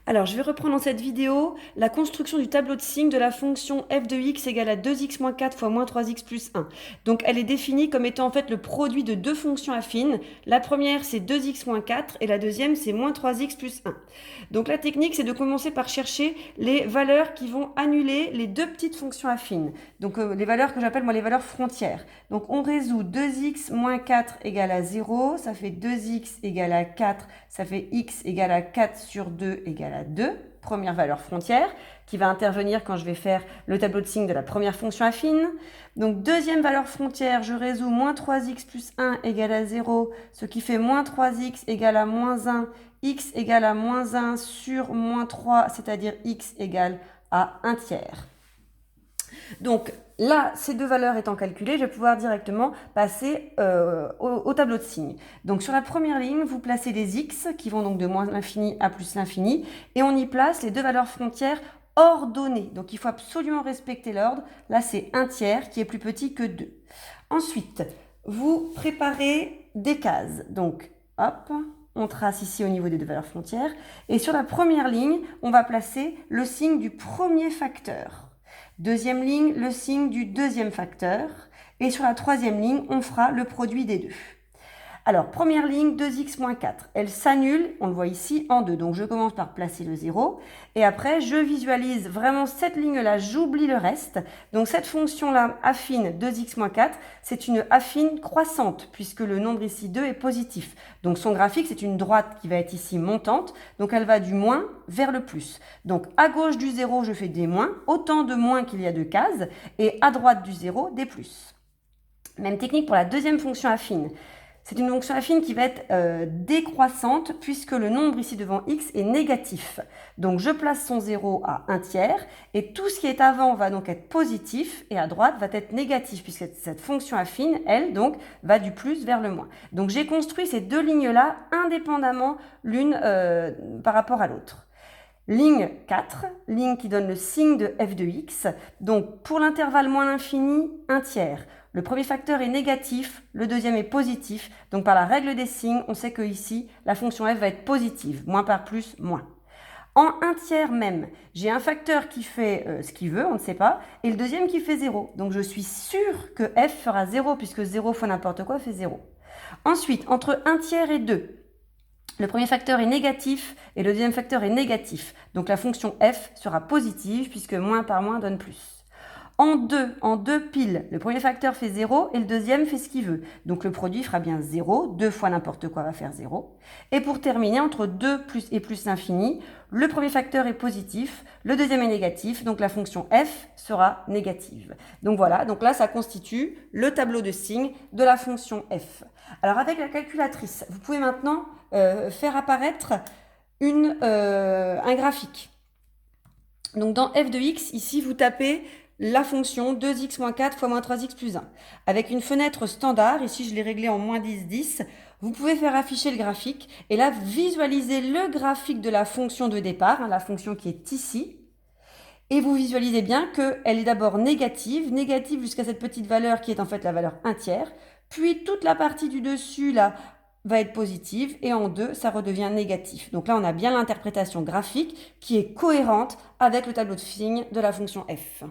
Alors, je vais reprendre dans cette vidéo la construction du tableau de signes de la fonction f de x égale à 2x moins 4 fois moins 3x plus 1. Donc, elle est définie comme étant en fait le produit de deux fonctions affines. La première, c'est 2x moins 4 et la deuxième, c'est moins 3x plus 1. Donc, la technique, c'est de commencer par chercher les valeurs qui vont annuler les deux petites fonctions affines. Donc, les valeurs que j'appelle moi les valeurs frontières. Donc, on résout 2x moins 4 égale à 0, ça fait 2x égale à 4, ça fait x égale à 4 sur 2 égale à 2, première valeur frontière, qui va intervenir quand je vais faire le tableau de signes de la première fonction affine. Donc deuxième valeur frontière, je résous moins 3x plus 1 égale à 0, ce qui fait moins 3x égale à moins 1, x égale à moins 1 sur moins 3, c'est-à-dire x égale à 1 tiers. Donc là, ces deux valeurs étant calculées, je vais pouvoir directement passer au tableau de signes. Donc sur la première ligne, vous placez les x qui vont donc de moins l'infini à plus l'infini et on y place les deux valeurs frontières ordonnées. Donc il faut absolument respecter l'ordre. Là, c'est 1 tiers qui est plus petit que 2. Ensuite, vous préparez des cases. Donc, hop, on trace ici au niveau des deux valeurs frontières. Et sur la première ligne, on va placer le signe du premier facteur. Deuxième ligne, le signe du deuxième facteur. Et sur la troisième ligne, on fera le produit des deux. Alors, première ligne, 2x moins 4. Elle s'annule, on le voit ici, en 2. Donc, je commence par placer le 0. Et après, je visualise vraiment cette ligne-là, j'oublie le reste. Donc, cette fonction-là, affine 2x moins 4, c'est une affine croissante, puisque le nombre ici 2 est positif. Donc, son graphique, c'est une droite qui va être ici montante. Donc, elle va du moins vers le plus. Donc, à gauche du 0, je fais des moins, autant de moins qu'il y a de cases. Et à droite du 0, des plus. Même technique pour la deuxième fonction affine. C'est une fonction affine qui va être décroissante puisque le nombre ici devant x est négatif. Donc je place son 0 à 1 tiers et tout ce qui est avant va donc être positif et à droite va être négatif puisque cette fonction affine, elle, donc, va du plus vers le moins. Donc j'ai construit ces deux lignes-là indépendamment l'une par rapport à l'autre. Ligne 4, ligne qui donne le signe de f de x. Donc pour l'intervalle moins l'infini, 1 tiers. Le premier facteur est négatif, le deuxième est positif. Donc par la règle des signes, on sait que ici, la fonction f va être positive. Moins par plus, moins. En 1 tiers même, j'ai un facteur qui fait ce qu'il veut, on ne sait pas, et le deuxième qui fait 0. Donc je suis sûre que f fera 0 puisque 0 fois n'importe quoi fait 0. Ensuite, entre 1 tiers et 2, le premier facteur est négatif et le deuxième facteur est négatif. Donc la fonction f sera positive puisque moins par moins donne plus. En 2 piles, le premier facteur fait 0 et le deuxième fait ce qu'il veut. Donc le produit fera bien 0, 2 fois n'importe quoi va faire 0. Et pour terminer, entre 2 plus et plus l'infini, le premier facteur est positif, le deuxième est négatif, donc la fonction f sera négative. Donc voilà, donc là ça constitue le tableau de signes de la fonction f. Alors avec la calculatrice, vous pouvez maintenant faire apparaître un graphique. Donc dans f de x, ici vous tapez la fonction 2x moins 4 fois moins 3x plus 1. Avec une fenêtre standard, ici je l'ai réglée en moins 10, 10, vous pouvez faire afficher le graphique et là visualisez le graphique de la fonction de départ, la fonction qui est ici. Et vous visualisez bien qu'elle est d'abord négative jusqu'à cette petite valeur qui est en fait la valeur 1 tiers, puis toute la partie du dessus là va être positive et en 2 ça redevient négatif. Donc là on a bien l'interprétation graphique qui est cohérente avec le tableau de signes de la fonction f.